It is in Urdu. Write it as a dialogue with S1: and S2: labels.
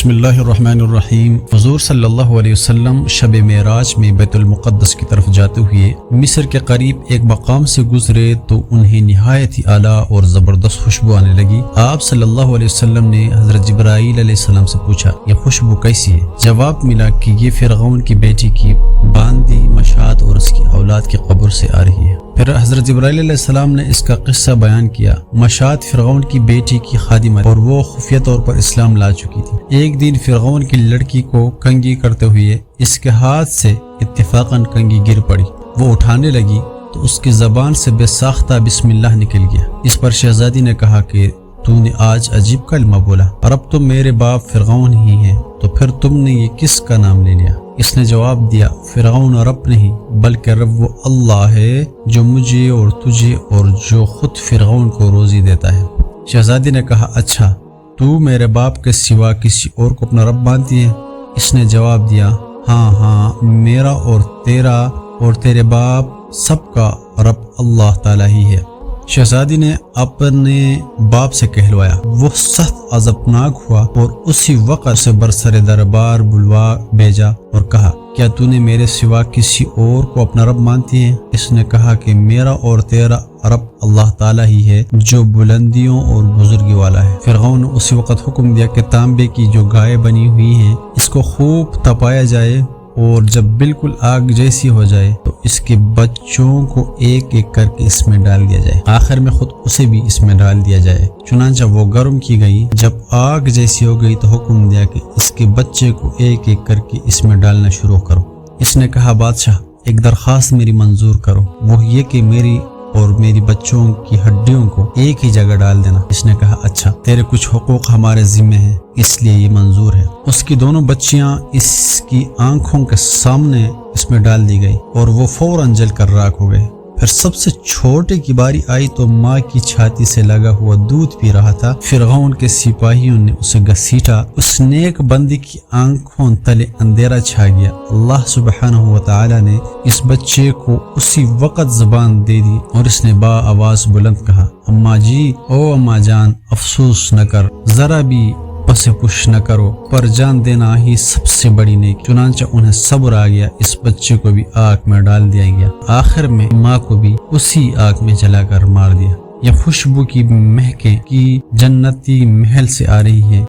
S1: بسم اللہ الرحمن الرحیم۔ حضور صلی اللہ علیہ وسلم شب معراج میں بیت المقدس کی طرف جاتے ہوئے مصر کے قریب ایک مقام سے گزرے تو انہیں نہایت ہی اعلیٰ اور زبردست خوشبو آنے لگی۔ آپ صلی اللہ علیہ وسلم نے حضرت جبرائیل علیہ السلام سے پوچھا، یہ خوشبو کیسی ہے؟ جواب ملا کہ یہ فرعون کی بیٹی کی باندی مشاط اور اس کی اولاد کی قبر سے آ رہی ہے۔ پھر حضرت جبرائیل علیہ السلام نے اس کا قصہ بیان کیا۔ مشاط فرعون کی بیٹی کی خادمہ اور وہ خفیہ طور پر اسلام لا چکی تھی۔ ایک دن فرعون کی لڑکی کو کنگھی کرتے ہوئے اس کے ہاتھ سے اتفاقاً کنگھی گر پڑی۔ وہ اٹھانے لگی تو اس کی زبان سے بے ساختہ بسم اللہ نکل گیا۔ اس پر شہزادی نے کہا کہ تو نے آج عجیب کلمہ بولا، اور اب تم میرے باپ فرعون ہی ہیں، تو پھر تم نے یہ کس کا نام لے لیا؟ اس نے جواب دیا، فرعون رب نہیں بلکہ رب وہ اللہ ہے جو مجھے اور تجھے اور جو خود فرعون کو روزی دیتا ہے۔ شہزادی نے کہا، اچھا تو میرے باپ کے سوا کسی اور کو اپنا رب مانتی ہے؟ اس نے جواب دیا، ہاں میرا اور تیرا اور تیرے باپ سب کا رب اللہ تعالی ہی ہے۔ شہزادی نے اپنے باپ سے کہلوایا۔ وہ سخت عذابناک ہوا اور اسی وقت اسے برسر دربار بلوا بھیجا اور کہا، کیا تو نے میرے سوا کسی اور کو اپنا رب مانتی ہے؟ اس نے کہا کہ میرا اور تیرا رب اللہ تعالی ہی ہے جو بلندیوں اور بزرگی والا ہے۔ فرعون نے اسی وقت حکم دیا کہ تانبے کی جو گائے بنی ہوئی ہیں اس کو خوب تپایا جائے، اور جب بالکل آگ جیسی ہو جائے تو اس کے بچوں کو ایک ایک کر کے اس میں ڈال دیا جائے، آخر میں خود اسے بھی اس میں ڈال دیا جائے۔ چنانچہ وہ گرم کی گئی۔ جب آگ جیسی ہو گئی تو حکم دیا کہ اس کے بچے کو ایک ایک کر کے اس میں ڈالنا شروع کرو۔ اس نے کہا، بادشاہ ایک درخواست میری منظور کرو، وہ یہ کہ میری اور میری بچوں کی ہڈیوں کو ایک ہی جگہ ڈال دینا۔ اس نے کہا، اچھا تیرے کچھ حقوق ہمارے ذمہ ہیں اس لیے یہ منظور ہے۔ اس کی دونوں بچیاں اس کی آنکھوں کے سامنے اس میں ڈال دی گئی اور وہ فوراً جل کر راکھ ہو گئے۔ پھر سب سے چھوٹے کی باری آئی تو ماں کی چھاتی سے لگا ہوا دودھ پی رہا تھا۔ فرعون کے سپاہیوں نے اسے گھسیٹا۔ اس نیک بندی کی آنکھوں تلے اندھیرا چھا گیا۔ اللہ سبحانہ و تعالی نے اس بچے کو اسی وقت زبان دے دی اور اس نے با آواز بلند کہا، اماں جی، او اماں جان، افسوس نہ کر، ذرا بھی پس پش نہ کرو، پر جان دینا ہی سب سے بڑی نیکی۔ چنانچہ انہیں صبر آ گیا، اس بچے کو بھی آگ میں ڈال دیا گیا، آخر میں ماں کو بھی اسی آگ میں جلا کر مار دیا۔ یہ خوشبو کی مہکیں کی جنتی محل سے آ رہی ہے۔